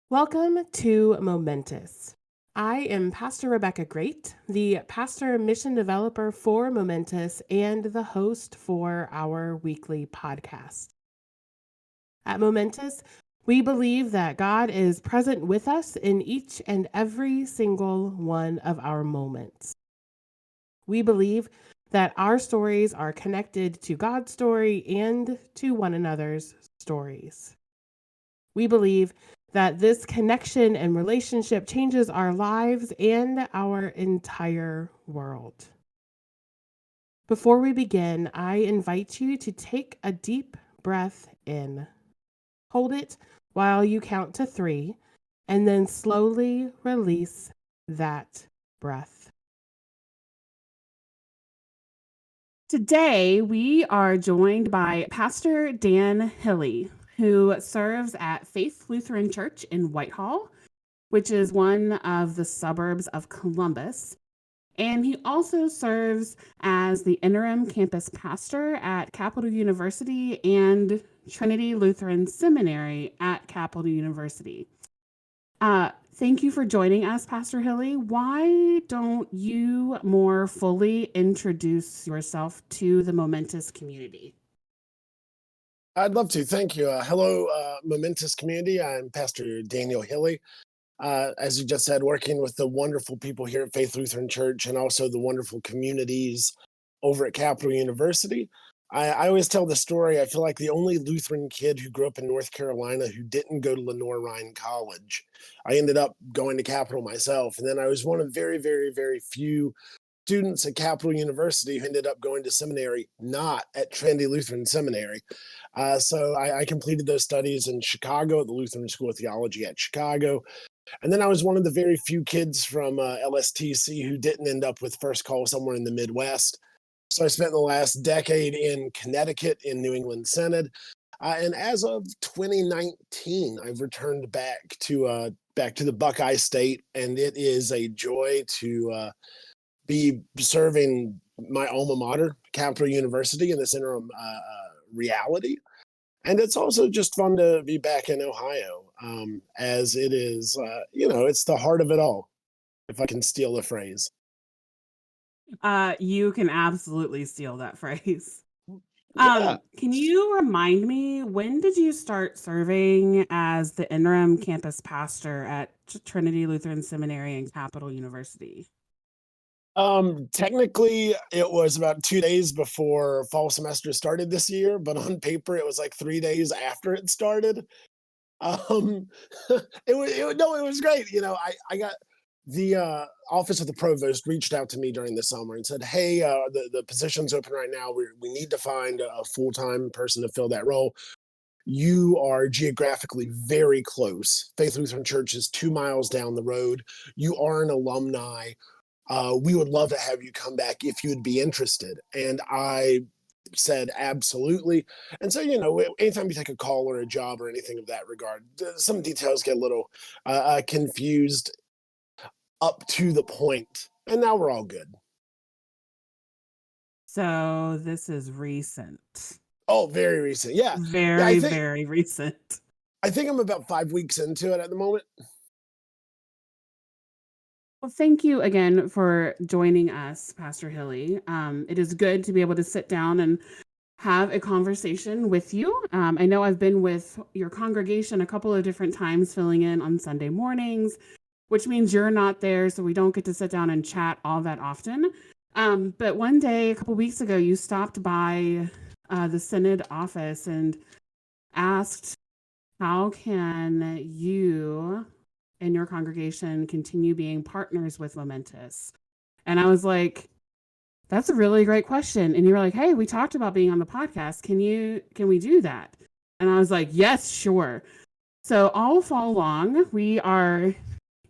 Welcome to Momentous. I am Pastor Rebecca Great, the pastor mission developer for Momentous and the host for our weekly podcast. At Momentous, we believe that God is present with us in each and every single one of our moments. We believe that our stories are connected to God's story and to one another's stories. We believe that this connection and relationship changes our lives and our entire world. Before we begin, I invite you to take a deep breath in. Hold it while you count to 3, and then slowly release that breath. Today, we are joined by Pastor Dan Hille, who serves at Faith Lutheran Church in Whitehall, which is one of the suburbs of Columbus. And he also serves as the interim campus pastor at Capital University and Trinity Lutheran Seminary at Capital University. Thank you for joining us, Pastor Hille. Why don't you more fully introduce yourself to the Momentous community? I'd love to. Thank you. Hello, Momentous community. I'm Pastor Daniel Hille. As you just said, working with the wonderful people here at Faith Lutheran Church and also the wonderful communities over at Capital University. I always tell the story. I feel like the only Lutheran kid who grew up in North Carolina who didn't go to Lenore-Rhine College. I ended up going to Capital myself, and then I was one of very, very, very few students at Capital University who ended up going to seminary, not at Trinity Lutheran Seminary. So I completed those studies in Chicago at the Lutheran School of Theology at Chicago. And then I was one of the very few kids from LSTC who didn't end up with first call somewhere in the Midwest. So I spent the last decade in Connecticut in New England Synod. And as of 2019, I've returned back to the Buckeye State, and it is a joy to be serving my alma mater, Capital University, in this interim reality. And it's also just fun to be back in Ohio, as it is, it's the heart of it all, if I can steal a phrase. You can absolutely steal that phrase. Yeah. Can you remind me, when did you start serving as the interim campus pastor at Trinity Lutheran Seminary and Capital University? Technically, it was about 2 days before fall semester started this year, but on paper, it was like 3 days after it started. Um, it was great. I got the office of the provost reached out to me during the summer and said, "Hey, the position's open right now. We need to find a full-time person to fill that role. You are geographically very close. Faith Lutheran Church is 2 miles down the road. You are an alumni. We would love to have you come back if you'd be interested." And I said, absolutely. And so, anytime you take a call or a job or anything of that regard, some details get a little confused up to the point. And now we're all good. So this is recent. Oh, very recent. Yeah. Yeah. Very, very recent. I think I'm about 5 weeks into it at the moment. Well, thank you again for joining us, Pastor Hille. It is good to be able to sit down and have a conversation with you. I know I've been with your congregation a couple of different times filling in on Sunday mornings, which means you're not there, so we don't get to sit down and chat all that often. But one day, a couple weeks ago, you stopped by the Synod office and asked, how can you and your congregation continue being partners with Momentous? And I was like, that's a really great question. And you were like, hey, we talked about being on the podcast. Can we do that? And I was like, yes, sure. So all fall long, we are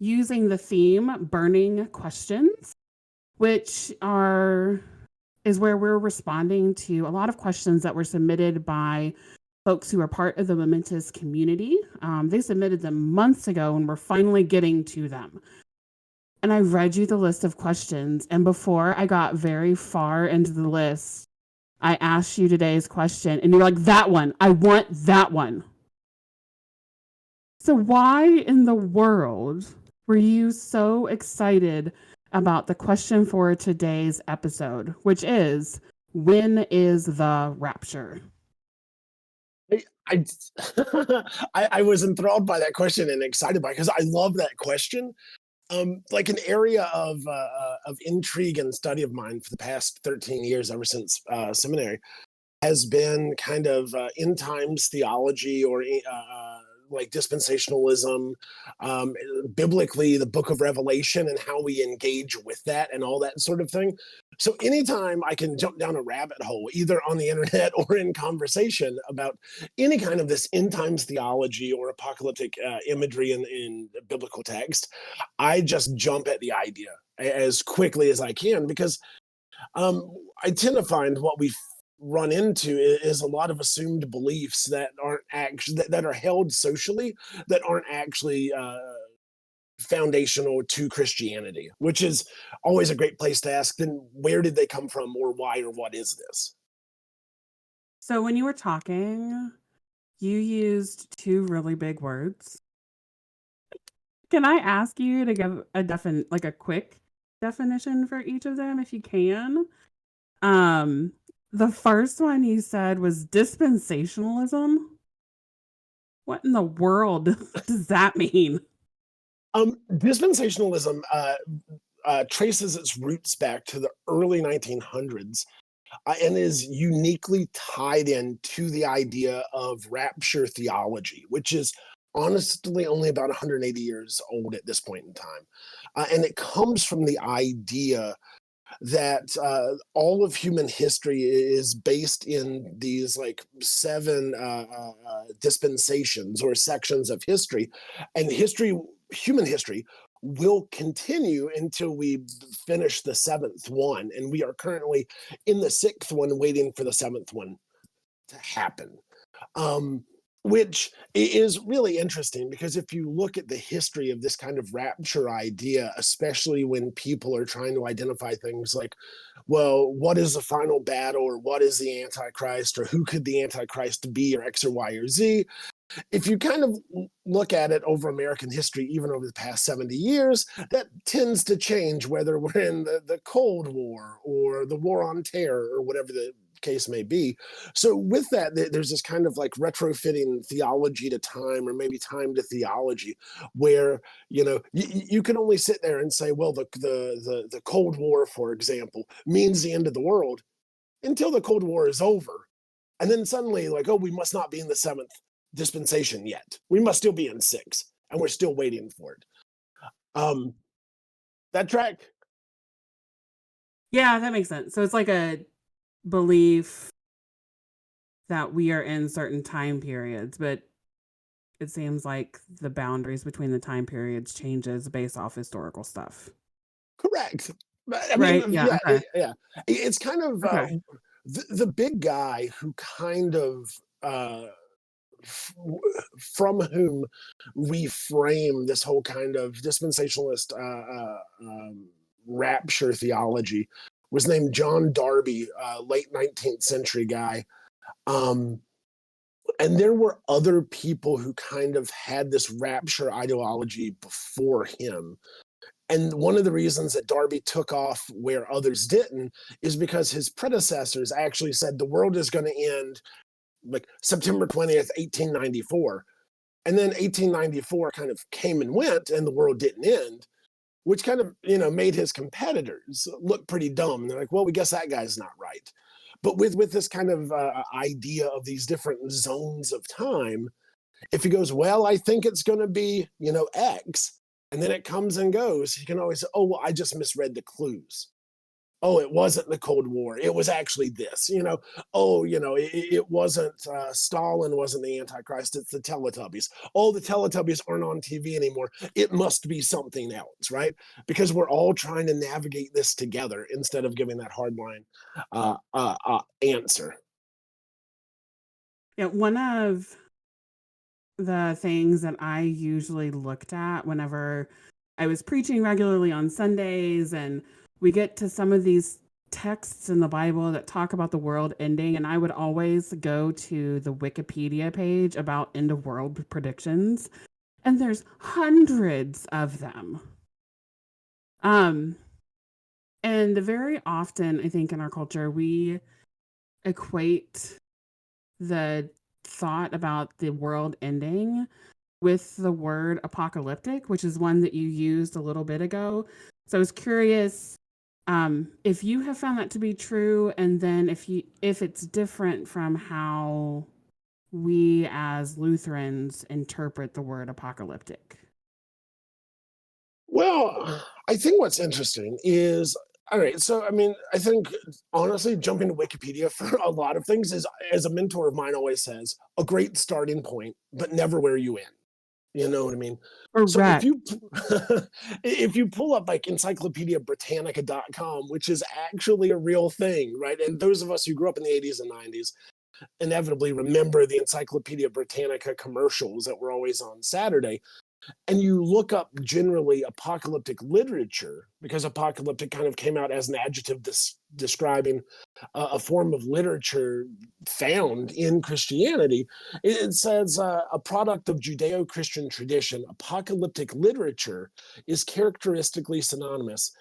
using the theme burning questions, which is where we're responding to a lot of questions that were submitted by folks who are part of the Momentous community. They submitted them months ago, and we're finally getting to them. And I read you the list of questions, and before I got very far into the list, I asked you today's question, and you're like, that one, I want that one. So why in the world were you so excited about the question for today's episode, which is, when is the rapture? I I was enthralled by that question and excited by it because I love that question. Like an area of intrigue and study of mine for the past 13 years, ever since seminary, has been kind of end times theology or like dispensationalism, um, biblically, the book of Revelation, and how we engage with that and all that sort of thing. So, anytime I can jump down a rabbit hole, either on the internet or in conversation about any kind of this end times theology or apocalyptic imagery in biblical text, I just jump at the idea as quickly as I can because um, I tend to find what we run into is a lot of assumed beliefs that aren't actually that are held socially that aren't actually foundational to Christianity, which is always a great place to ask. Then where did they come from, or why, or what is this? So when you were talking, you used two really big words. Can I ask you to give like a quick definition for each of them if you can? Um the first one you said was dispensationalism. What in the world does that mean? Dispensationalism traces its roots back to the early 1900s and is uniquely tied in to the idea of rapture theology, which is honestly only about 180 years old at this point in time. And it comes from the idea that all of human history is based in these like seven dispensations or sections of history, and human history, will continue until we finish the seventh one, and we are currently in the sixth one, waiting for the seventh one to happen. Um, which is really interesting because if you look at the history of this kind of rapture idea, especially when people are trying to identify things like, well, what is the final battle, or what is the Antichrist, or who could the Antichrist be, or X or Y or Z, if you kind of look at it over American history, even over the past 70 years, that tends to change whether we're in the Cold War or the War on Terror or whatever the case may be. So, with that, there's this kind of like retrofitting theology to time, or maybe time to theology, where you can only sit there and say, well, the Cold War, for example, means the end of the world until the Cold War is over. And then suddenly, like, oh, we must not be in the seventh dispensation yet. We must still be in six, and we're still waiting for it. Um, that track, Yeah, that makes sense. So it's like a belief that we are in certain time periods, but it seems like the boundaries between the time periods changes based off historical stuff. correct. I mean, Right? Yeah, yeah, okay. yeah. It's kind of Okay. the big guy who kind of uh, from whom we frame this whole kind of dispensationalist rapture theology was named John Darby, late 19th century guy. Um, and there were other people who kind of had this rapture ideology before him. And one of the reasons that Darby took off where others didn't is because his predecessors actually said the world is going to end like September 20th, 1894. And then 1894 kind of came and went, and the world didn't end, which kind of made his competitors look pretty dumb. And they're like, well, we guess that guy's not right. But with this kind of idea of these different zones of time, if he goes, well, I think it's going to be X, and then it comes and goes, he can always say, oh, well, I just misread the clues. Oh, it wasn't the Cold War. It was actually this. Oh, it wasn't Stalin wasn't the Antichrist. It's the Teletubbies. Oh, the Teletubbies aren't on TV anymore. It must be something else, right? Because we're all trying to navigate this together instead of giving that hardline answer. Yeah, one of the things that I usually looked at whenever I was preaching regularly on Sundays, and we get to some of these texts in the Bible that talk about the world ending, and I would always go to the Wikipedia page about end of world predictions. and there's hundreds of them. Um, and very often, I think in our culture, we equate the thought about the world ending with the word apocalyptic, which is one that you used a little bit ago. So I was curious if you have found that to be true, and then if it's different from how we as Lutherans interpret the word apocalyptic. Well, I think what's interesting is, all right, so I mean, I think honestly, jumping to Wikipedia for a lot of things is, as a mentor of mine always says, a great starting point, but never where you end. You know what I mean? So if Correct. you if you pull up like encyclopediabritannica.com, which is actually a real thing, right? And those of us who grew up in the 80s and 90s inevitably remember the Encyclopedia Britannica commercials that were always on Saturday, and you look up generally apocalyptic literature, because apocalyptic kind of came out as an adjective describing a form of literature found in Christianity. It says a product of Judeo-Christian tradition, apocalyptic literature is characteristically synonymous.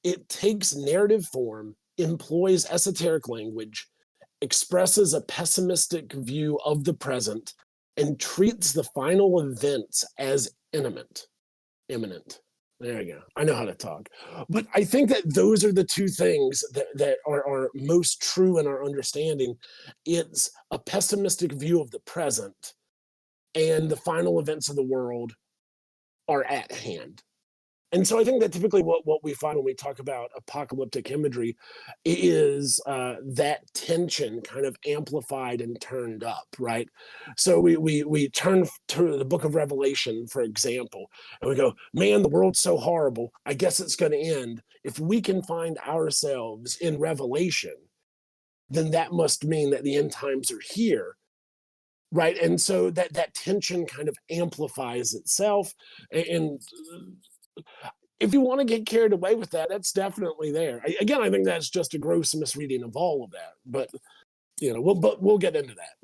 It takes narrative form, employs esoteric language, expresses a pessimistic view of the present, and treats the final events as imminent. There you go. I know how to talk. But I think that those are the two things that are most true in our understanding. It's a pessimistic view of the present, and the final events of the world are at hand. And so I think that typically what we find when we talk about apocalyptic imagery is that tension kind of amplified and turned up, right? So we turn to the book of Revelation, for example, and we go, man, the world's so horrible. I guess it's going to end. If we can find ourselves in Revelation, then that must mean that the end times are here, right? And so that tension kind of amplifies itself, and if you want to get carried away with that, that's definitely there. Again, I think that's just a gross misreading of all of that. But we'll get into that.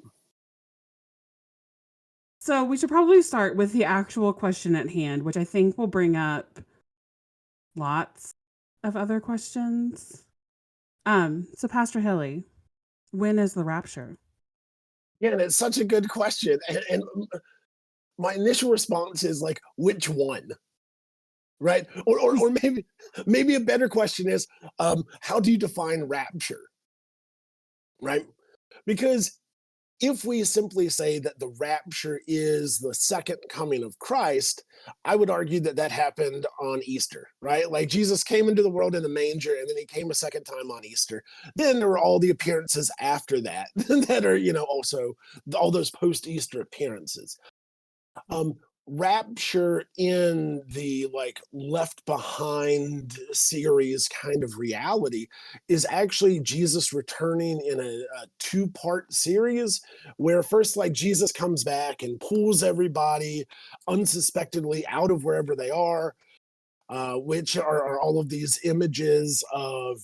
So we should probably start with the actual question at hand, which I think will bring up lots of other questions. So Pastor Hille, when is the rapture? Yeah, and it's such a good question. And my initial response is like, which one? Right? Or maybe a better question is, how do you define rapture? Right? Because if we simply say that the rapture is the second coming of Christ, I would argue that that happened on Easter, right? Like Jesus came into the world in a manger, and then he came a second time on Easter. Then there were all the appearances after that that are, also all those post Easter appearances. um Rapture in the like Left Behind series kind of reality is actually Jesus returning in a two-part series, where first like Jesus comes back and pulls everybody unsuspectedly out of wherever they are, which are all of these images of,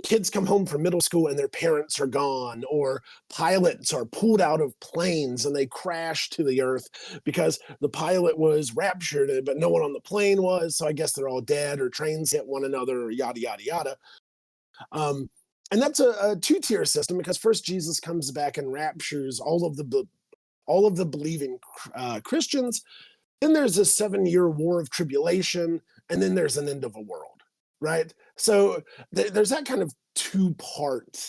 kids come home from middle school and their parents are gone, or pilots are pulled out of planes and they crash to the earth because the pilot was raptured, but no one on the plane was. So I guess they're all dead, or trains hit one another, or yada, yada, yada. Um, and that's a two-tier system, because first Jesus comes back and raptures all of the believing Christians. Then there's a 7-year war of tribulation, and then there's an end of a world, right? So there's that kind of two-part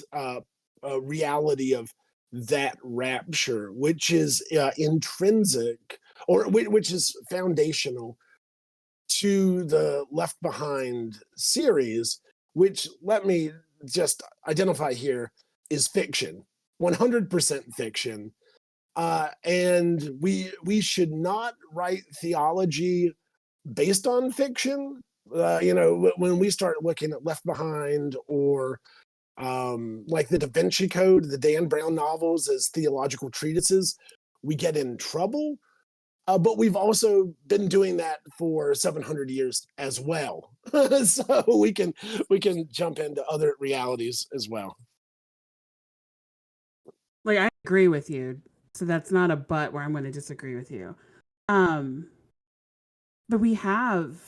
reality of that rapture, which is intrinsic, or which is foundational to the Left Behind series, which, let me just identify here, is fiction, 100% fiction. And we should not write theology based on fiction. When we start looking at Left Behind, or like the Da Vinci Code, the Dan Brown novels as theological treatises, we get in trouble. But we've also been doing that for 700 years as well, so we can jump into other realities as well. Like, I agree with you. So that's not a but where I'm going to disagree with you. Um, but we have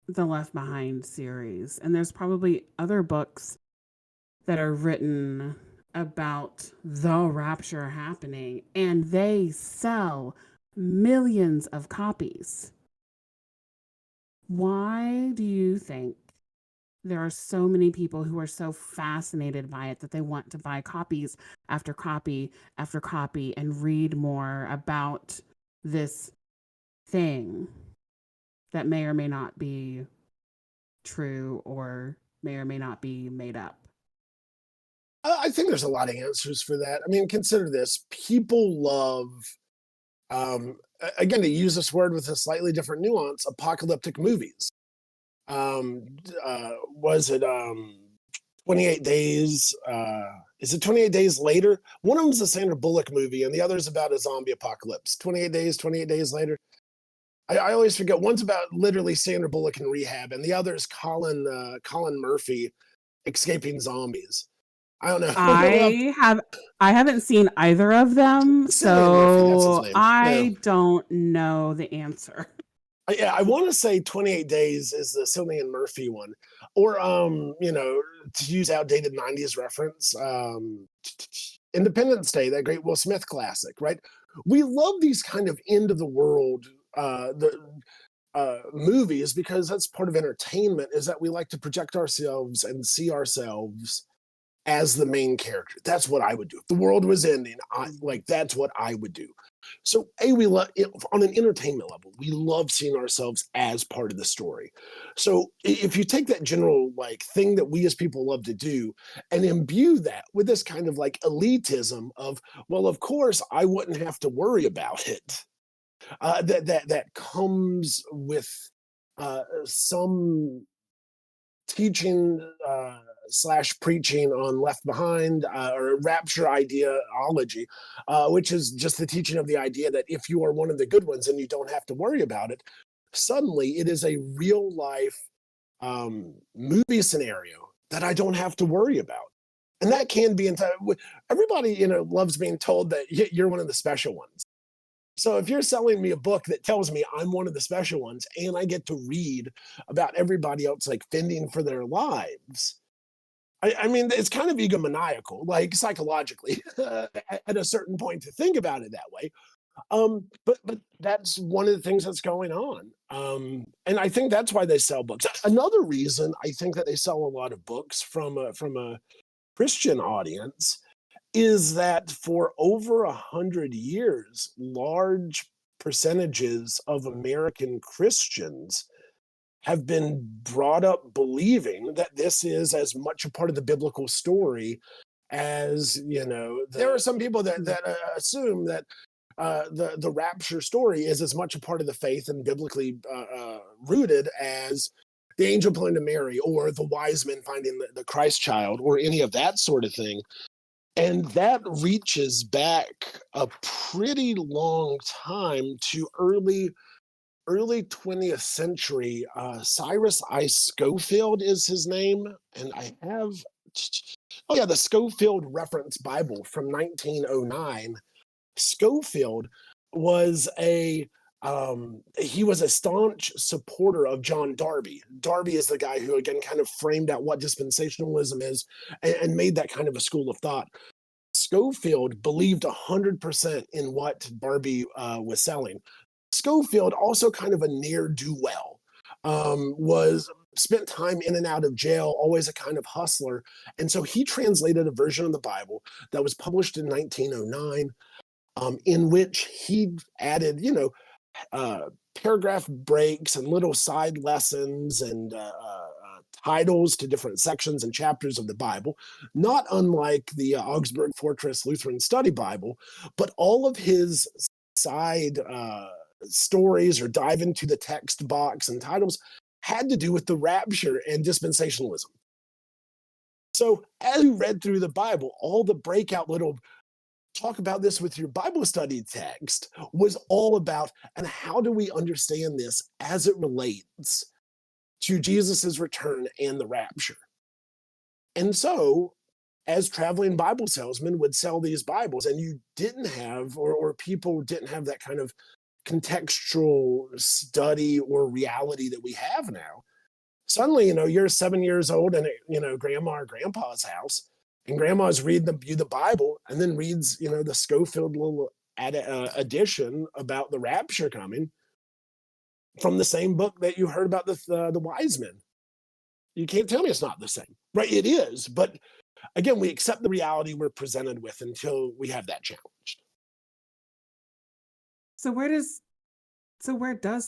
the Left Behind series, and there's probably other books that are written about the rapture happening, and they sell millions of copies. Why do you think there are so many people who are so fascinated by it that they want to buy copies after copy after copy and read more about this thing that may or may not be true or may not be made up? I think there's a lot of answers for that. I mean, consider this: people love, again, to use this word with a slightly different nuance, apocalyptic movies. Was it 28 Days? Is it 28 Days Later? One of them's a Sandra Bullock movie, and the other's about a zombie apocalypse. 28 Days Later. I always forget. One's about literally Sandra Bullock in rehab, and the other is Colin Murphy escaping zombies. I don't know. Well, I haven't seen either of them, Cillian Murphy, that's his so name. Yeah. I don't know the answer. Yeah, I want to say 28 Days is the Cillian Murphy one. Or, to use outdated 90s reference, Independence Day, that great Will Smith classic, right? We love these kind of end of the world movies because that's part of entertainment, is that we like to project ourselves and see ourselves as the main character. That's what I would do. If the world was ending, that's what I would do. So, we love it on an entertainment level. We love seeing ourselves as part of the story. So, if you take that general thing that we as people love to do and imbue that with this kind of elitism of, well, of course, I wouldn't have to worry about it. That comes with some teaching slash preaching on Left Behind, or rapture ideology, which is just the teaching of the idea that if you are one of the good ones and you don't have to worry about it, suddenly it is a real life movie scenario that I don't have to worry about. And that can be entire. Everybody, loves being told that you're one of the special ones. So if you're selling me a book that tells me I'm one of the special ones and I get to read about everybody else fending for their lives, I mean, it's kind of egomaniacal, psychologically, at a certain point to think about it that way. But that's one of the things that's going on, and I think that's why they sell books. Another reason I think that they sell a lot of books from a Christian audience is that for over 100 years, large percentages of American Christians have been brought up believing that this is as much a part of the biblical story as, there are some people that assume that the rapture story is as much a part of the faith and biblically rooted as the angel pulling to Mary or the wise men finding the Christ child or any of that sort of thing. And that reaches back a pretty long time to early 20th century. Cyrus I. Scofield is his name, and I have the Scofield Reference Bible from 1909. Scofield was he was a staunch supporter of John Darby. Darby is the guy who again kind of framed out what dispensationalism is and made that kind of a school of thought. Scofield believed 100% in what Darby was selling. Scofield, also kind of a ne'er-do-well, was spent time in and out of jail, always a kind of hustler. And so he translated a version of the Bible that was published in 1909, in which he added, paragraph breaks and little side lessons and titles to different sections and chapters of the Bible, not unlike the Augsburg Fortress Lutheran Study Bible, but all of his side stories or dive into the text box and titles had to do with the rapture and dispensationalism. So as you read through the Bible, all the breakout little talk about this with your Bible study text was all about, and how do we understand this as it relates to Jesus's return and the rapture? And so, as traveling Bible salesmen would sell these Bibles, and you didn't have, or people didn't have that kind of contextual study or reality that we have now. Suddenly, you're 7 years old and grandma or grandpa's house, and grandma's reading you the Bible, and then reads the Schofield little edition about the rapture coming from the same book that you heard about the wise men. You can't tell me it's not the same, right? It is, but again, we accept the reality we're presented with until we have that challenged. So where does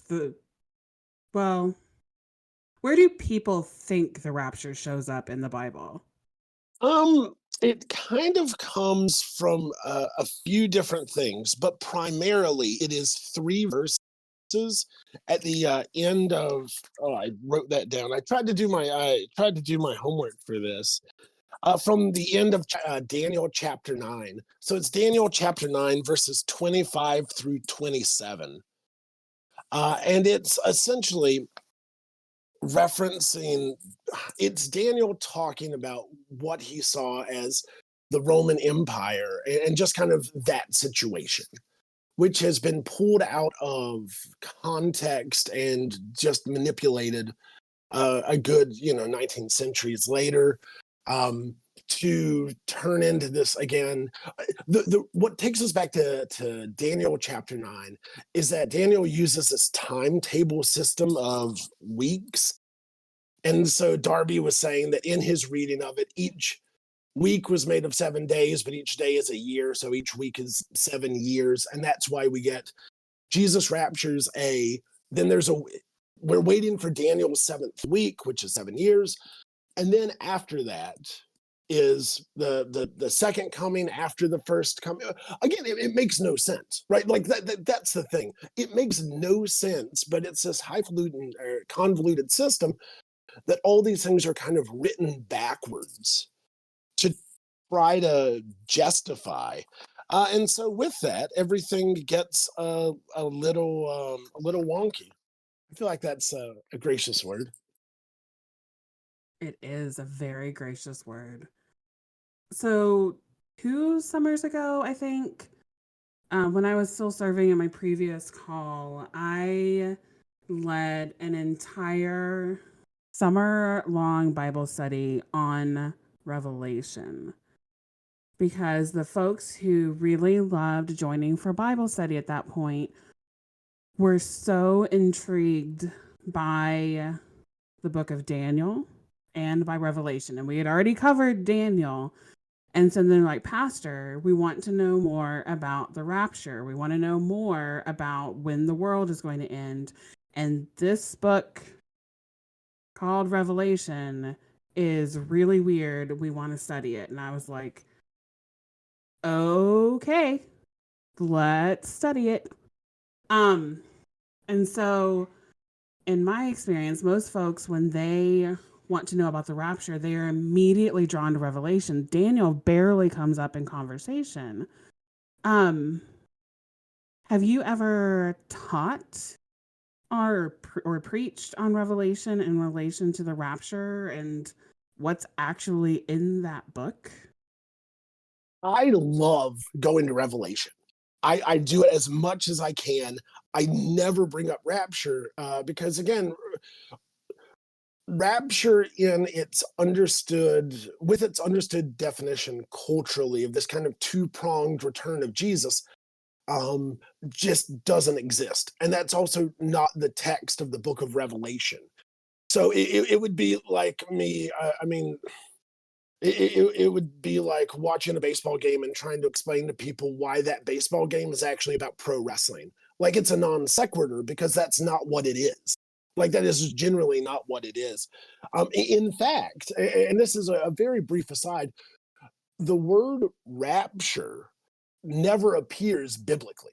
the well, where do people think the rapture shows up in the Bible? It kind of comes from a few different things, but primarily it is three verses at the end of. Oh, I wrote that down. I tried to do my homework for this. From the end of Daniel chapter 9. So it's Daniel chapter 9, verses 25 through 27. And it's essentially referencing, it's Daniel talking about what he saw as the Roman Empire and just kind of that situation, which has been pulled out of context and just manipulated a good 19 centuries later, to turn into this again. What takes us back to Daniel chapter 9 is that Daniel uses this timetable system of weeks. And so Darby was saying that in his reading of it, each week was made of 7 days, but each day is a year. So each week is 7 years. And that's why we get Jesus raptures then we're waiting for Daniel's seventh week, which is 7 years. And then after that is the second coming after the first coming. Again, it makes no sense, right? Like that's the thing. It makes no sense, but it's this highfalutin or convoluted system that all these things are kind of written backwards to try to justify. And so with that, everything gets a little wonky. I feel like that's a gracious word. It is a very gracious word. So 2 summers ago, I think, when I was still serving in my previous call, I led an entire summer long Bible study on Revelation because the folks who really loved joining for Bible study at that point were so intrigued by the book of Daniel and by Revelation. And we had already covered Daniel. And so they're like, Pastor, we want to know more about the rapture. We want to know more about when the world is going to end. And this book called Revelation is really weird. We want to study it. And I was like, okay, let's study it. And so in my experience, most folks, when they want to know about the rapture, they are immediately drawn to Revelation. Daniel barely comes up in conversation. Um, have you ever taught or preached on Revelation in relation to the rapture and what's actually in that book? I love going to Revelation. I do it as much as I can. I never bring up rapture because, again, rapture with its understood definition culturally of this kind of two-pronged return of Jesus, just doesn't exist. And that's also not the text of the book of Revelation. So it would be like me, I mean, it would be like watching a baseball game and trying to explain to people why that baseball game is actually about pro wrestling. Like it's a non sequitur because that's not what it is. Like that is generally not what it is. In fact, and this is a very brief aside, the word rapture never appears biblically.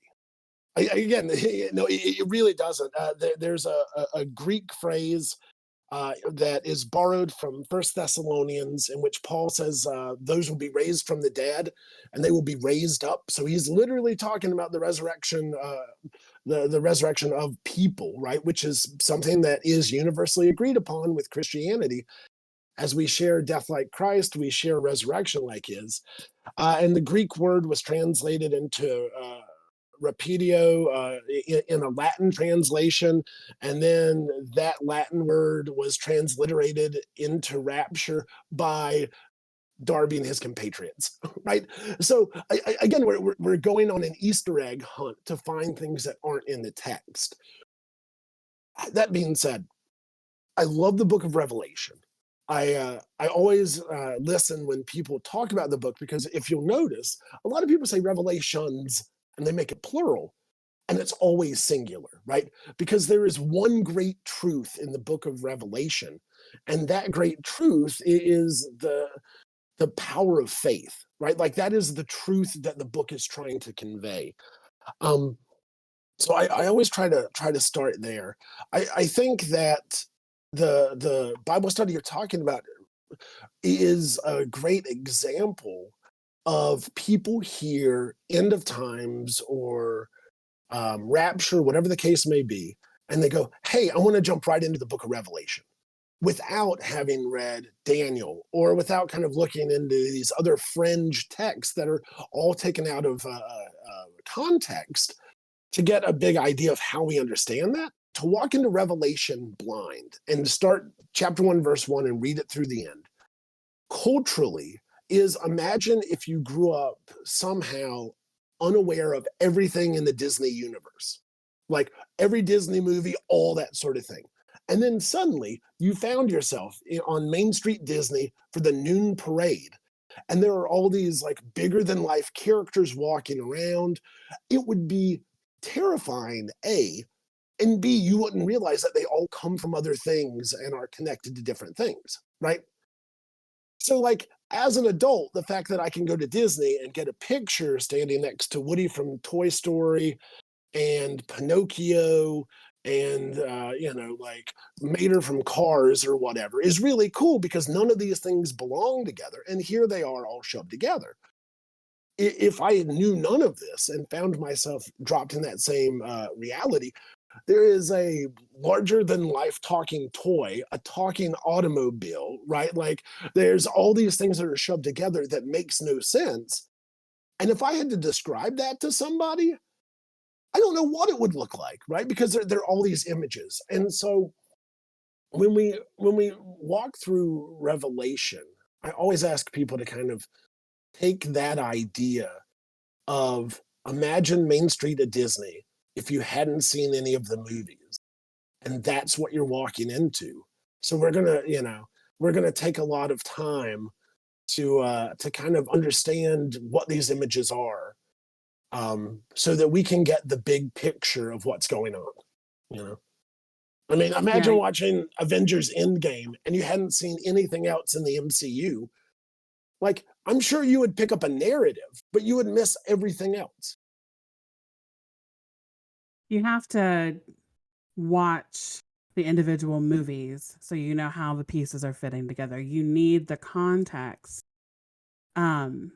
Again, no, it really doesn't. There's a Greek phrase that is borrowed from First Thessalonians, in which Paul says those will be raised from the dead, and they will be raised up. So he's literally talking about the resurrection, the resurrection of people, right? Which is something that is universally agreed upon with Christianity. As we share death like Christ, we share resurrection like His. And the Greek word was translated into rapitio in a Latin translation, and then that Latin word was transliterated into rapture by Darby and his compatriots, right? So again, we're going on an Easter egg hunt to find things that aren't in the text. That being said, I love the book of Revelation. I always listen when people talk about the book, because if you'll notice, a lot of people say revelations and they make it plural, and it's always singular, right? Because there is one great truth in the book of Revelation, and that great truth is the power of faith, right? Like that is the truth that the book is trying to convey. Um, so I always try to start there. I think that the Bible study you're talking about is a great example of people here, end of times or rapture, whatever the case may be, and they go, "Hey, I want to jump right into the Book of Revelation," without having read Daniel or without kind of looking into these other fringe texts that are all taken out of context to get a big idea of how we understand that. To walk into Revelation blind and start chapter 1, verse 1 and read it through the end, culturally, is imagine if you grew up somehow unaware of everything in the Disney universe, like every Disney movie, all that sort of thing. And then suddenly you found yourself on Main Street Disney for the noon parade. And there are all these like bigger than life characters walking around. It would be terrifying, A, and B, you wouldn't realize that they all come from other things and are connected to different things, right? So, like, as an adult, the fact that I can go to Disney and get a picture standing next to Woody from Toy Story and Pinocchio and, like Mater from Cars or whatever is really cool, because none of these things belong together. And here they are all shoved together. If I knew none of this and found myself dropped in that same reality, there is a larger than life talking toy, a talking automobile, right? Like there's all these things that are shoved together that makes no sense. And if I had to describe that to somebody, I don't know what it would look like, right? Because there are all these images. And so when we walk through Revelation, I always ask people to kind of take that idea of, imagine Main Street at Disney if you hadn't seen any of the movies, and that's what you're walking into. So we're gonna take a lot of time to kind of understand what these images are, so that we can get the big picture of what's going on. You know, I mean, imagine Yeah, watching Avengers Endgame and you hadn't seen anything else in the MCU. Like, I'm sure you would pick up a narrative, but you would miss everything else. you have to watch the individual movies so you know how the pieces are fitting together. You need the context. Um,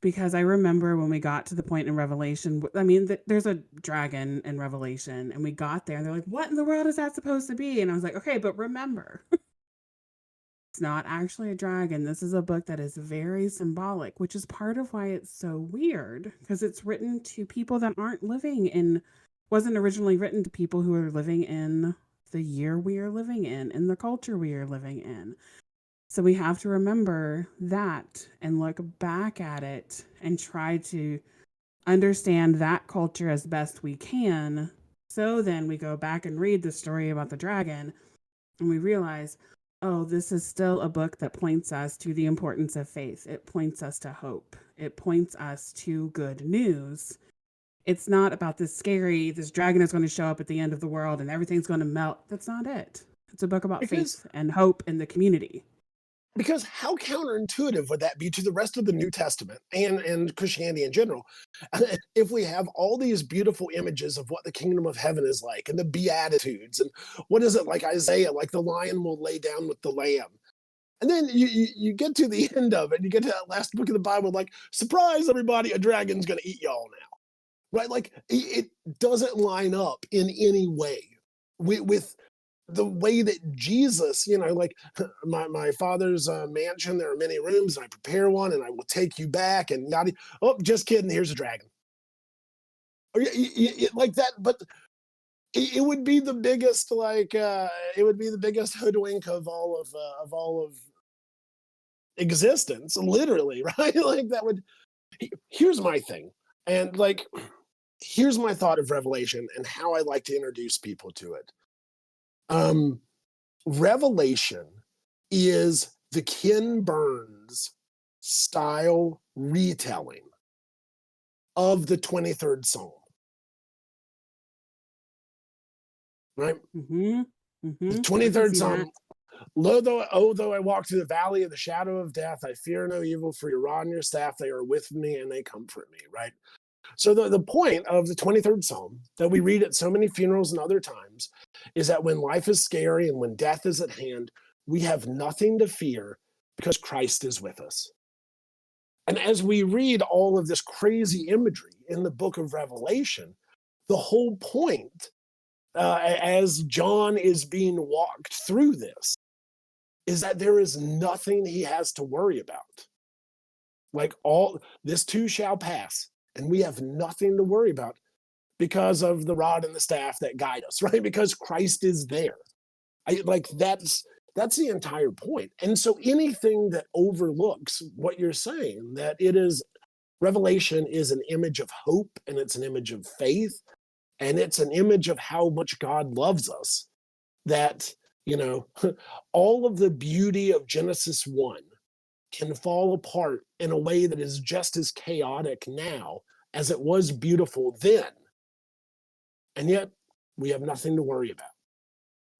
because I remember when we got to the point in Revelation, I mean, there's a dragon in Revelation, and we got there, and they're like, "What in the world is that supposed to be?" And I was like, "Okay, but remember, it's not actually a dragon. This is a book that is very symbolic, which is part of why it's so weird, because it's written to people that aren't living in, wasn't originally written to people who are living in the year we are living in the culture we are living in. So we have to remember that and look back at it and try to understand that culture as best we can. So then we go back and read the story about the dragon and we realize, oh, this is still a book that points us to the importance of faith. It points us to hope. It points us to good news. It's not about this dragon is going to show up at the end of the world and everything's going to melt. That's not it. It's a book about Because faith and hope in the community. because how counterintuitive would that be to the rest of the New Testament and Christianity in general, if we have all these beautiful images of what the kingdom of heaven is like, and the beatitudes, and what is it, like Isaiah, like the lion will lay down with the lamb, and then you get to the end of it, you get to that last book of the Bible, like, surprise everybody, a dragon's going to eat y'all now, right? Like it doesn't line up in any way with the way that Jesus, like, my father's mansion, there are many rooms, and I prepare one, and I will take you back. And not, oh, just kidding, here's a dragon. like that, but it would be the biggest it would be the biggest hoodwink of all of existence, literally, right? Like that would. Here's my thing, and like here's my thought of Revelation and how I like to introduce people to it. Um, Revelation is the Ken Burns style retelling of the 23rd Psalm, right? Mm-hmm. The Mm-hmm. I can 23rd see that. Psalm. Though I walk through the valley of the shadow of death, I fear no evil, for your rod and your staff, they are with me and they comfort me, right? So the point of the 23rd Psalm that we read at so many funerals and other times is that when life is scary and when death is at hand, we have nothing to fear because Christ is with us. And as we read all of this crazy imagery in the book of Revelation, the whole point, as John is being walked through this, is that there is nothing he has to worry about. Like all this too shall pass, and we have nothing to worry about because of the rod and the staff that guide us, right? Because Christ is there. That's the entire point. And so anything that overlooks what you're saying, that it is Revelation is an image of hope and it's an image of faith and it's an image of how much God loves us, that, you know, all of the beauty of Genesis 1 can fall apart in a way that is just as chaotic now as it was beautiful then. And yet we have nothing to worry about.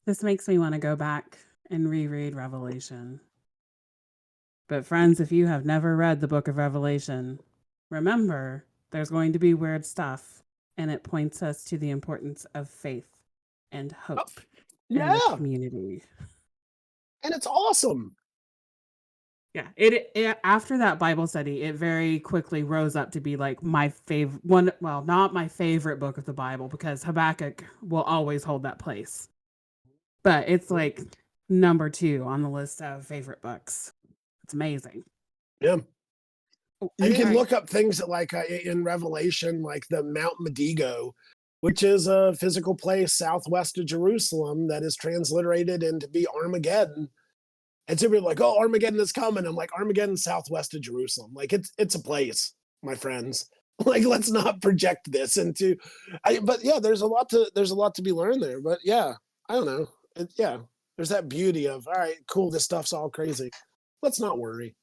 This makes me want to go back and reread Revelation. But, friends, if you have never read the book of Revelation, remember there's going to be weird stuff, and it points us to the importance of faith and Oh, hope and the yeah. community. And it's awesome. Yeah, it after that Bible study, it very quickly rose up to be like my favorite one. Well, not my favorite book of the Bible because Habakkuk will always hold that place, but it's like number 2 on the list of favorite books. It's amazing. Yeah. Oh, You all can right. look up things that, like in Revelation, like the Mount Medigo, which is a physical place southwest of Jerusalem that is transliterated into be Armageddon. And so people are like, "Oh, Armageddon is coming." I'm like, "Armageddon southwest of Jerusalem. Like it's a place, my friends. Like let's not project this into." But yeah, there's a lot to be learned there. But yeah, I don't know. Yeah, there's that beauty of, all right, cool. This stuff's all crazy. Let's not worry.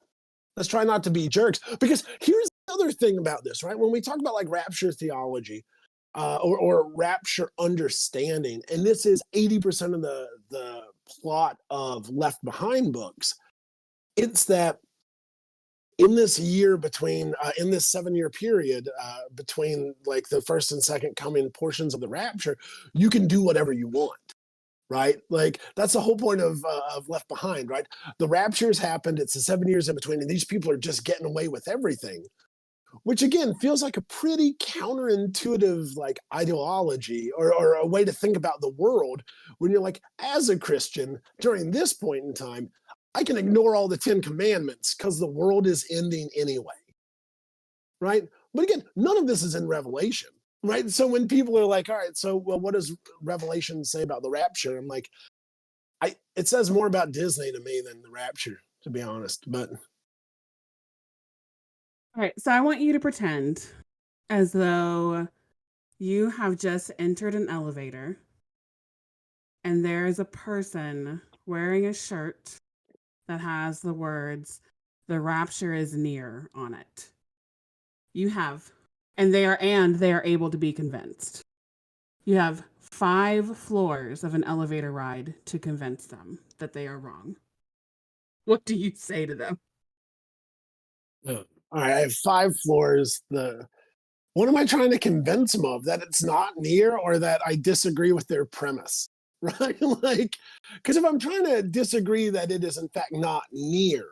Let's try not to be jerks. Because here's the other thing about this, right? When we talk about like rapture theology, or rapture understanding, and this is 80% of the plot of Left Behind books. It's that in this year between in this 7-year period between like the first and second coming portions of the rapture, you can do whatever you want. Right, like that's the whole point of Left Behind, right? The rapture's happened. It's the 7 years in between, and these people are just getting away with everything, which again feels like a pretty counterintuitive like ideology, or a way to think about the world, when you're like, as a Christian during this point in time, I can ignore all the 10 commandments because the world is ending anyway, right? But again, none of this is in Revelation, right? So when people are like, all right, so well, what does Revelation say about the rapture? I'm like, it says more about Disney to me than the rapture, to be honest. But All right. So I want you to pretend as though you have just entered an elevator and there is a person wearing a shirt that has the words, "The rapture is near" on it. You have, and they are able to be convinced. You have 5 floors of an elevator ride to convince them that they are wrong. What do you say to them? all right, I have 5 floors. The What am I trying to convince them of? That it's not near, or that I disagree with their premise? Right? Like, because if I'm trying to disagree that it is in fact not near,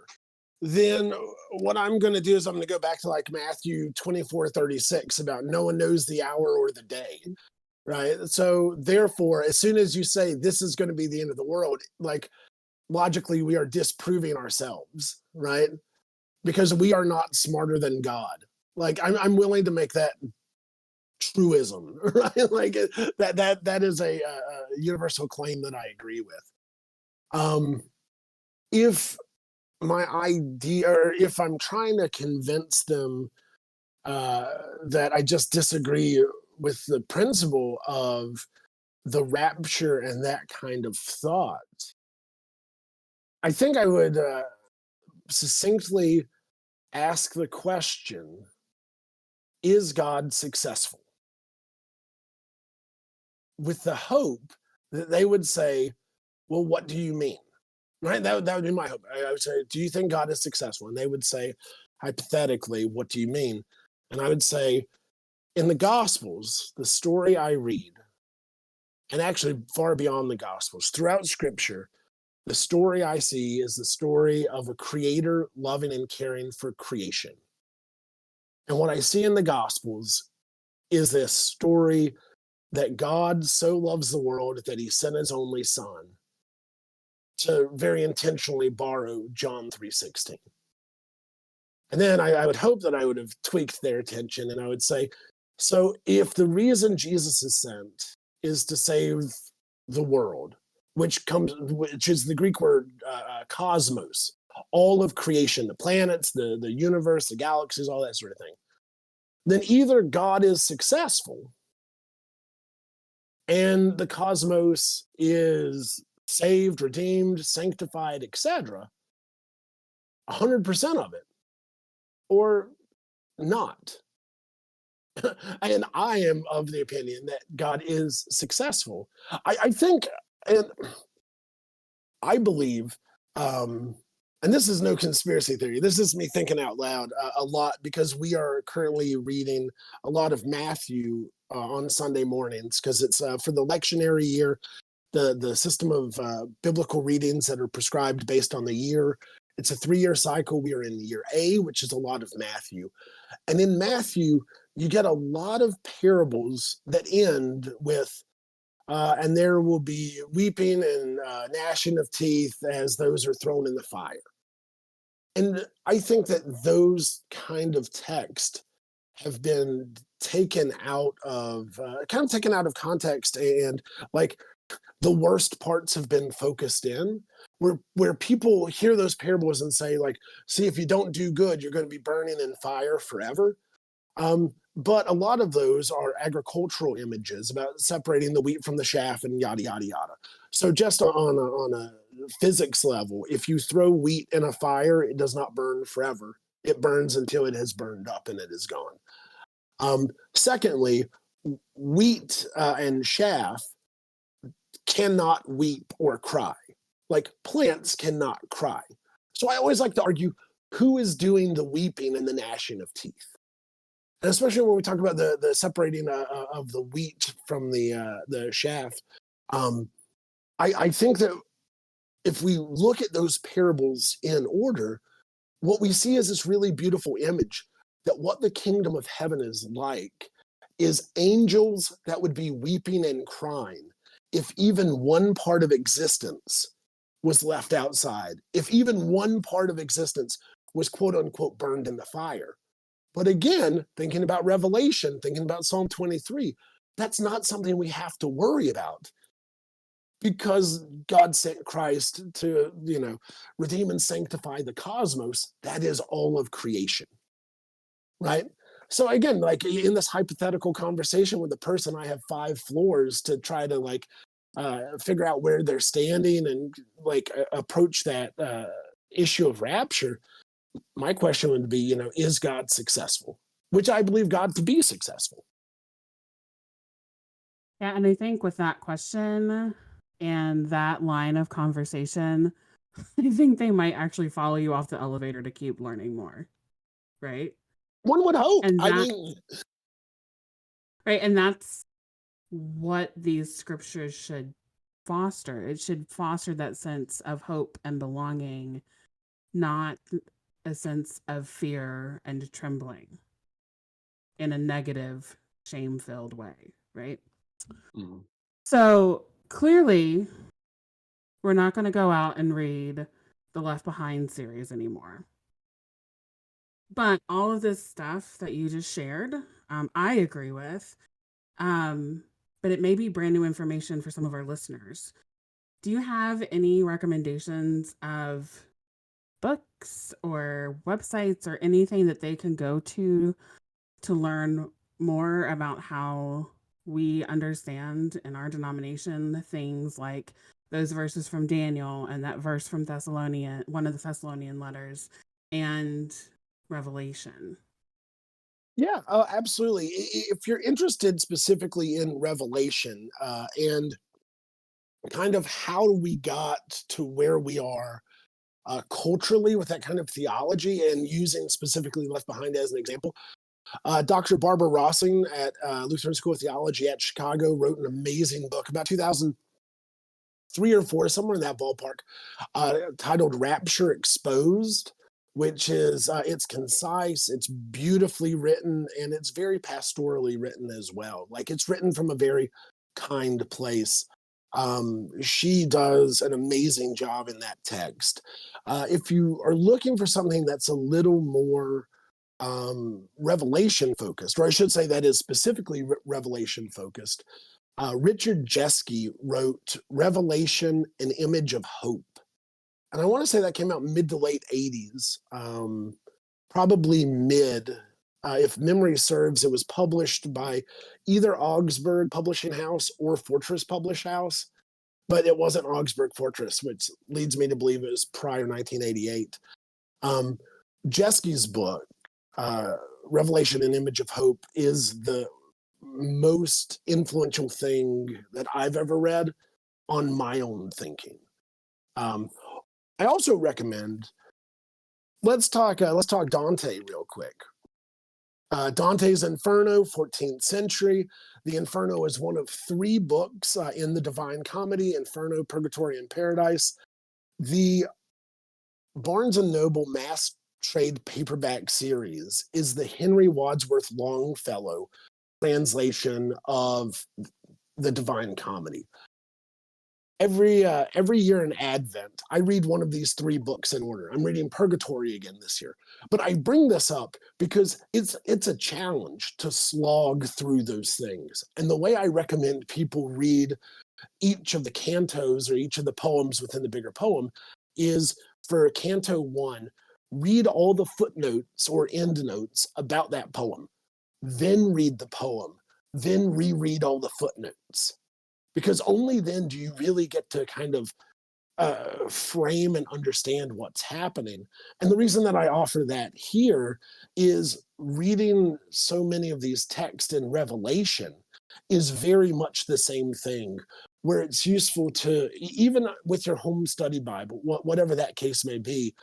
then what I'm going to do is I'm going to go back to like Matthew 24:36 about no one knows the hour or the day. Right. So therefore, as soon as you say this is going to be the end of the world, like logically, we are disproving ourselves, right? Because we are not smarter than God. Like I'm willing to make that truism, right? Like that is a universal claim that I agree with. If my idea, or if I'm trying to convince them uh, that I just disagree with the principle of the rapture and that kind of thought, I think I would succinctly ask the question: is God successful? With the hope that they would say, well, what do you mean? Right? That would be my hope. I would say, do you think God is successful? And they would say, hypothetically, what do you mean? And I would say, in the Gospels, the story I read, and actually far beyond the Gospels, throughout Scripture, the story I see is the story of a creator loving and caring for creation. And what I see in the Gospels is this story that God so loves the world that he sent his only son, to very intentionally borrow John 3:16. And then I would hope that I would have tweaked their attention and I would say, so if the reason Jesus is sent is to save the world, which is the Greek word cosmos, all of creation, the planets, the universe, the galaxies, all that sort of thing, then either God is successful and the cosmos is saved, redeemed, sanctified, etc., 100% of it, or not. And I am of the opinion that God is successful. I think, and I believe, um, and this is no conspiracy theory, this is me thinking out loud a lot, because we are currently reading a lot of Matthew on Sunday mornings, because it's for the lectionary year, the system of biblical readings that are prescribed based on the year. It's a 3-year cycle. We are in year A, which is a lot of Matthew. And in Matthew, you get a lot of parables that end with, and there will be weeping and gnashing of teeth as those are thrown in the fire. And I think that those kind of text have been taken out of kind of taken out of context, and like the worst parts have been focused in, where people hear those parables and say, like, see, if you don't do good, you're going to be burning in fire forever. But a lot of those are agricultural images about separating the wheat from the chaff and yada yada yada. So just on a physics level, if you throw wheat in a fire, it does not burn forever. It burns until it has burned up and it is gone. Secondly, wheat and chaff cannot weep or cry. Like plants cannot cry. So I always like to argue, who is doing the weeping and the gnashing of teeth? And especially when we talk about the separating of the wheat from the chaff, um, I think that if we look at those parables in order, what we see is this really beautiful image that what the kingdom of heaven is like is angels that would be weeping and crying if even one part of existence was left outside, if even one part of existence was quote unquote burned in the fire. But again, thinking about Revelation, thinking about Psalm 23, that's not something we have to worry about, because God sent Christ to, redeem and sanctify the cosmos. That is all of creation, right? So again, like in this hypothetical conversation with the person, I have 5 floors to try to figure out where they're standing and approach that issue of rapture. My question would be, is God successful? Which I believe God to be successful. Yeah, and I think with that question and that line of conversation, I think they might actually follow you off the elevator to keep learning more, right? One would hope. And I that mean, right, and that's what these scriptures should foster. It should foster that sense of hope and belonging, not a sense of fear and trembling in a negative, shame-filled way, right? mm, So clearly, we're not going to go out and read the Left Behind series anymore. But all of this stuff that you just shared, I agree with. um, but it may be brand new information for some of our listeners. Do you have any recommendations of books or websites or anything that they can go to learn more about how we understand in our denomination things like those verses from Daniel and that verse from Thessalonian, one of the Thessalonian letters, and Revelation? Yeah, absolutely. If you're interested specifically in Revelation and kind of how we got to where we are culturally with that kind of theology, and using specifically Left Behind as an example, Dr. Barbara Rossing at Lutheran School of Theology at Chicago wrote an amazing book about 2003 or four, somewhere in that ballpark, titled Rapture Exposed, which is it's concise, it's beautifully written, and it's very pastorally written as well. Like, it's written from a very kind place. She does an amazing job in that text. If you are looking for something that's a little more revelation focused, or I should say that is specifically revelation focused, Richard Jeske wrote Revelation, an Image of Hope. And I want to say that came out mid to late 80s, probably mid. If memory serves, it was published by either Augsburg Publishing House or Fortress Publish House, but it wasn't Augsburg Fortress, which leads me to believe it was prior 1988. Um, Jeske's book, Revelation, an Image of Hope, is the most influential thing that I've ever read on my own thinking. Um, I also recommend, let's talk Dante real quick. Dante's Inferno, 14th century. The Inferno is one of three books in the Divine Comedy: Inferno, Purgatory, and Paradise. The Barnes and Noble mass trade paperback series is the Henry Wadsworth Longfellow translation of the Divine Comedy. Every year in Advent, I read one of these three books in order. I'm reading Purgatory again this year, but I bring this up because it's a challenge to slog through those things. And the way I recommend people read each of the cantos or each of the poems within the bigger poem is, for Canto 1, read all the footnotes or endnotes about that poem, then read the poem, then reread all the footnotes, because only then do you really get to kind of frame and understand what's happening. And the reason that I offer that here is reading so many of these texts in Revelation is very much the same thing, where it's useful to, even with your home study Bible, whatever that case may be,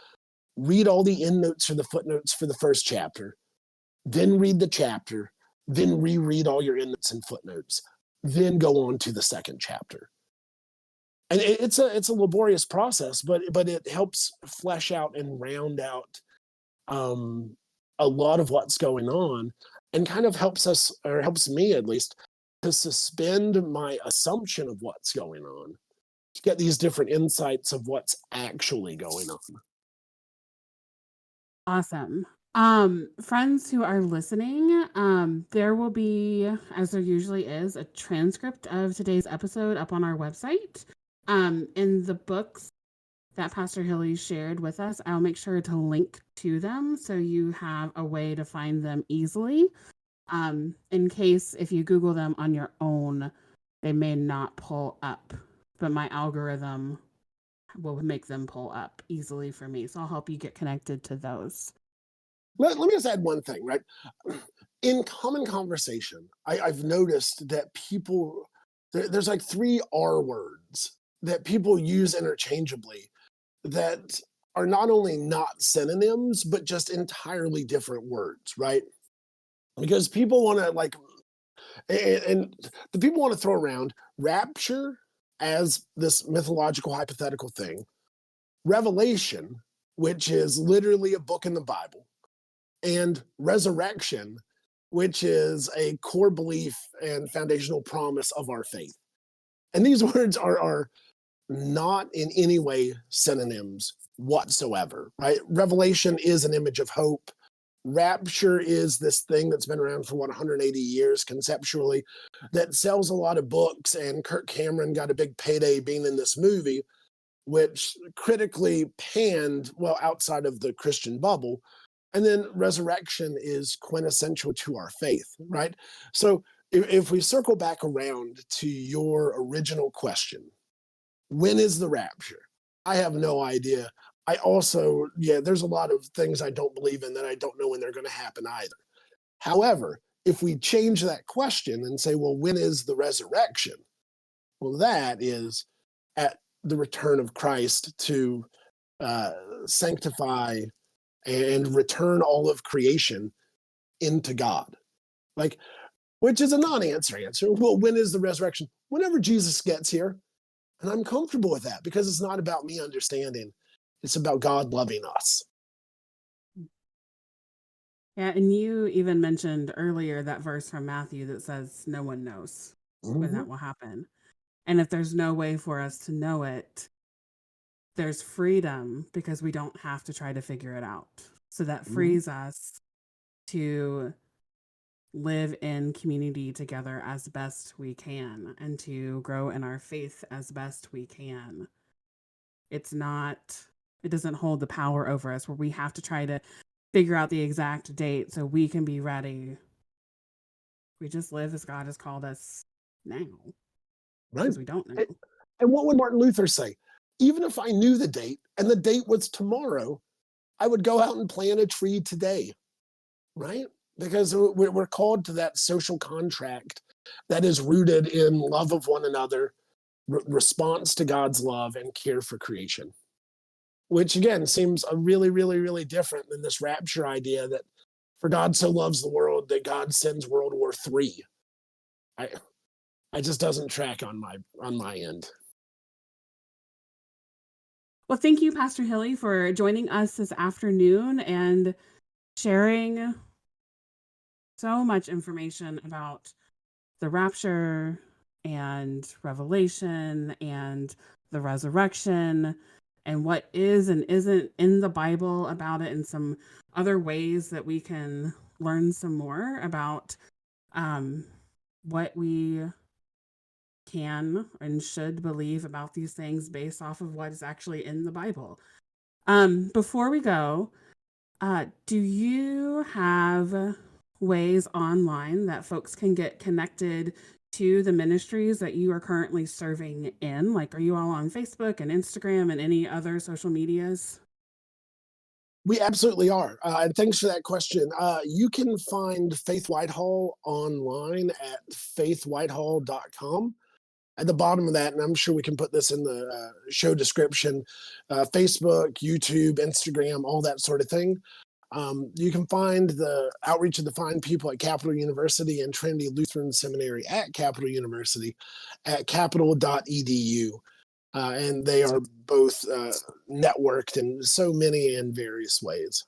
read all the endnotes or the footnotes for the first chapter, then read the chapter, then reread all your endnotes and footnotes, then go on to the second chapter. And it's a laborious process, but it helps flesh out and round out a lot of what's going on, and kind of helps us, or helps me at least, to suspend my assumption of what's going on, to get these different insights of what's actually going on. Awesome. Friends who are listening, there will be, as there usually is, a transcript of today's episode up on our website. In the books that Pastor Hille shared with us, I'll make sure to link to them so you have a way to find them easily. In case if you Google them on your own, they may not pull up, but my algorithm will make them pull up easily for me. So I'll help you get connected to those. Let me just add one thing, right? In common conversation, I've noticed that people, there's like three R words that people use interchangeably that are not only not synonyms, but just entirely different words, right? Because people want to, like, and the people want to throw around rapture as this mythological hypothetical thing, revelation, which is literally a book in the Bible, and resurrection, which is a core belief and foundational promise of our faith. And these words are not in any way synonyms whatsoever, right? Revelation is an image of hope. rapture is this thing that's been around for 180 years conceptually, that sells a lot of books, and Kirk Cameron got a big payday being in this movie, which critically panned, well, outside of the Christian bubble. And then resurrection is quintessential to our faith, right? So if we circle back around to your original question, when is the rapture? I have no idea. I also, yeah, there's a lot of things I don't believe in that I don't know when they're going to happen either. However, if we change that question and say, well, when is the resurrection? Well, that is at the return of Christ to uh, sanctify and return all of creation into God. Like, which is a non-answer answer. Well, when is the resurrection? Whenever Jesus gets here. And I'm comfortable with that because it's not about me understanding. It's about God loving us. Yeah, and you even mentioned earlier that verse from Matthew that says no one knows when Mm-hmm. that will happen. And if there's no way for us to know it, there's freedom because we don't have to try to figure it out. So that Mm-hmm. frees us to live in community together as best we can and to grow in our faith as best we can. It's not, it doesn't hold the power over us where we have to try to figure out the exact date so we can be ready. We just live as God has called us now Right. because we don't And, know. and what would Martin Luther say? Even if I knew the date and the date was tomorrow, I would go out and plant a tree today, right? Because we're called to that social contract that is rooted in love of one another, response to God's love, and care for creation. Which again seems a really, really, really different than this rapture idea that for God so loves the world that God sends World War III. I I just doesn't track on my end. Well, thank you, Pastor Hille, for joining us this afternoon and sharing so much information about the rapture and revelation and the resurrection and what is and isn't in the Bible about it and some other ways that we can learn some more about um, what we can and should believe about these things based off of what is actually in the Bible. Before we go, do you have ways online that folks can get connected to the ministries that you are currently serving in? Like, are you all on Facebook and Instagram and any other social medias? We absolutely are. And thanks for that question. You can find Faith Whitehall online at faithwhitehall.com. At the bottom of that, and I'm sure we can put this in the show description, Facebook, YouTube, Instagram, all that sort of thing. You can find the outreach of the fine people at Capital University and Trinity Lutheran Seminary at Capital University at capital.edu. And they are both networked in so many and various ways.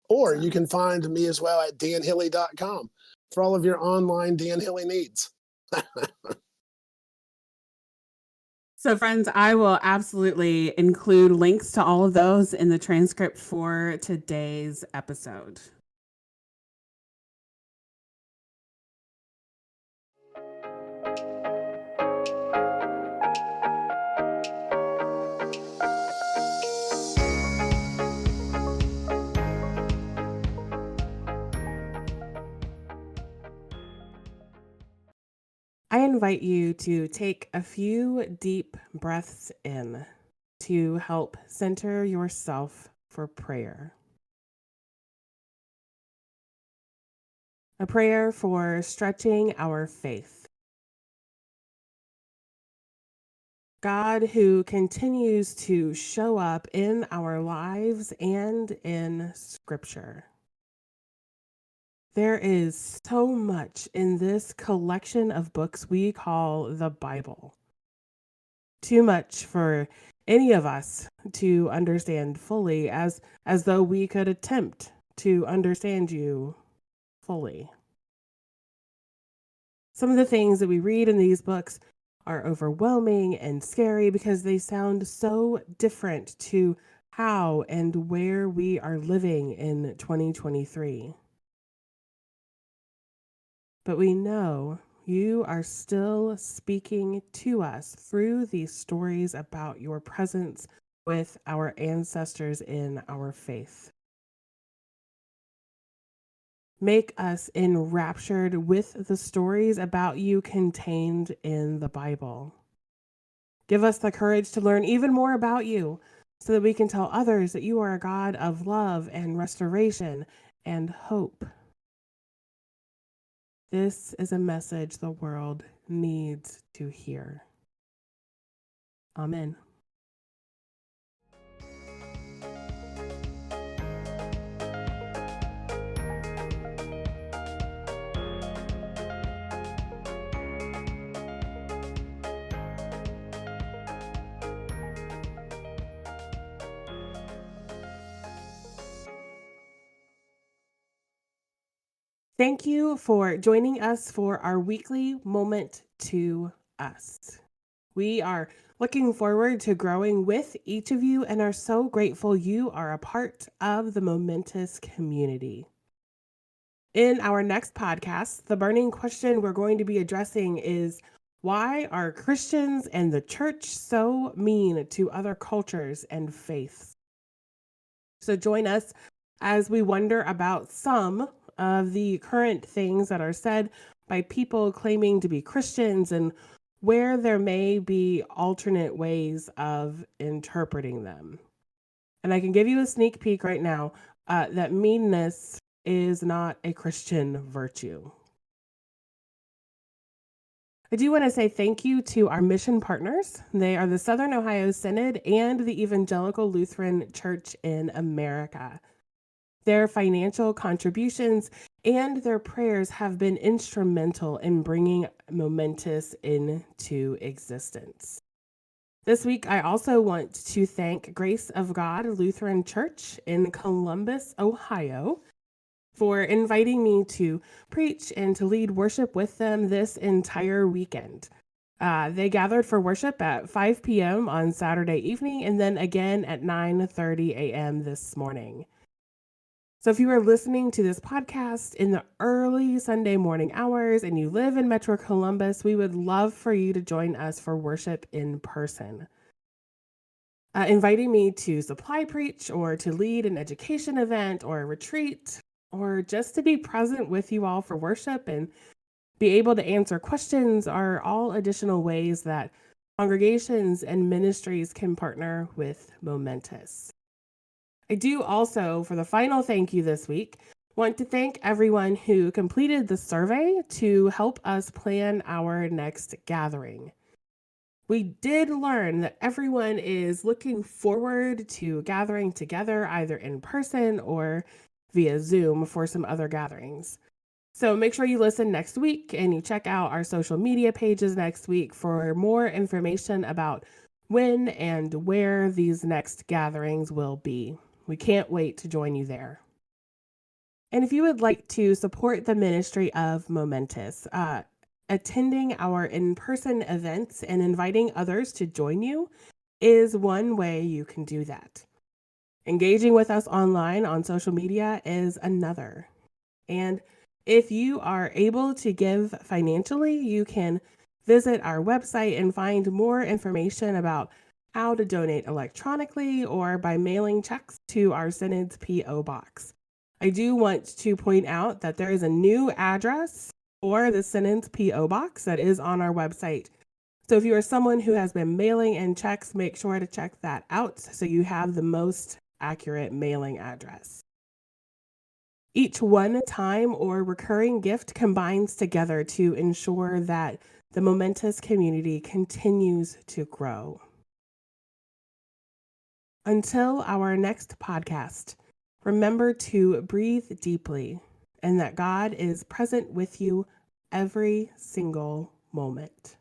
Or you Awesome. can find me as well at danhille.com for all of your online Dan Hille needs. So, friends, I will absolutely include links to all of those in the transcript for today's episode. I invite you to take a few deep breaths in to help center yourself for prayer. A prayer for stretching our faith. God who continues to show up in our lives and in Scripture. There is so much in this collection of books we call the Bible. Too much for any of us to understand fully, as though we could attempt to understand you fully. Some of the things that we read in these books are overwhelming and scary because they sound so different to how and where we are living in 2023. But we know you are still speaking to us through these stories about your presence with our ancestors in our faith. Make us enraptured with the stories about you contained in the Bible. Give us the courage to learn even more about you so that we can tell others that you are a God of love and restoration and hope. This is a message the world needs to hear. Amen. Thank you for joining us for our weekly Moment to Us. We are looking forward to growing with each of you and are so grateful you are a part of the momentous community. In our next podcast, the burning question we're going to be addressing is, why are Christians and the church so mean to other cultures and faiths? So join us as we wonder about some of the current things that are said by people claiming to be Christians and where there may be alternate ways of interpreting them. And I can give you a sneak peek right now that meanness is not a Christian virtue. I do want to say thank you to our mission partners. They are the Southern Ohio Synod and the Evangelical Lutheran Church in America. Their financial contributions and their prayers have been instrumental in bringing Momentous into existence. This week, I also want to thank Grace of God Lutheran Church in Columbus, Ohio, for inviting me to preach and to lead worship with them this entire weekend. They gathered for worship at 5 p.m. on Saturday evening and then again at 9:30 a.m. this morning. So if you are listening to this podcast in the early Sunday morning hours and you live in Metro Columbus, we would love for you to join us for worship in person. Inviting me to supply preach or to lead an education event or a retreat or just to be present with you all for worship and be able to answer questions are all additional ways that congregations and ministries can partner with Momentous. I do also, for the final thank you this week, want to thank everyone who completed the survey to help us plan our next gathering. We did learn that everyone is looking forward to gathering together either in person or via Zoom for some other gatherings. So make sure you listen next week and you check out our social media pages next week for more information about when and where these next gatherings will be. We can't wait to join you there. And if you would like to support the ministry of Momentous, attending our in-person events and inviting others to join you is one way you can do that. Engaging with us online on social media is another. And if you are able to give financially, you can visit our website and find more information about how to donate electronically or by mailing checks to our Synod's P.O. Box. I do want to point out that there is a new address for the Synod's P.O. Box that is on our website. So if you are someone who has been mailing in checks, make sure to check that out so you have the most accurate mailing address. Each one-time or recurring gift combines together to ensure that the Momentous community continues to grow. Until our next podcast, remember to breathe deeply and that God is present with you every single moment.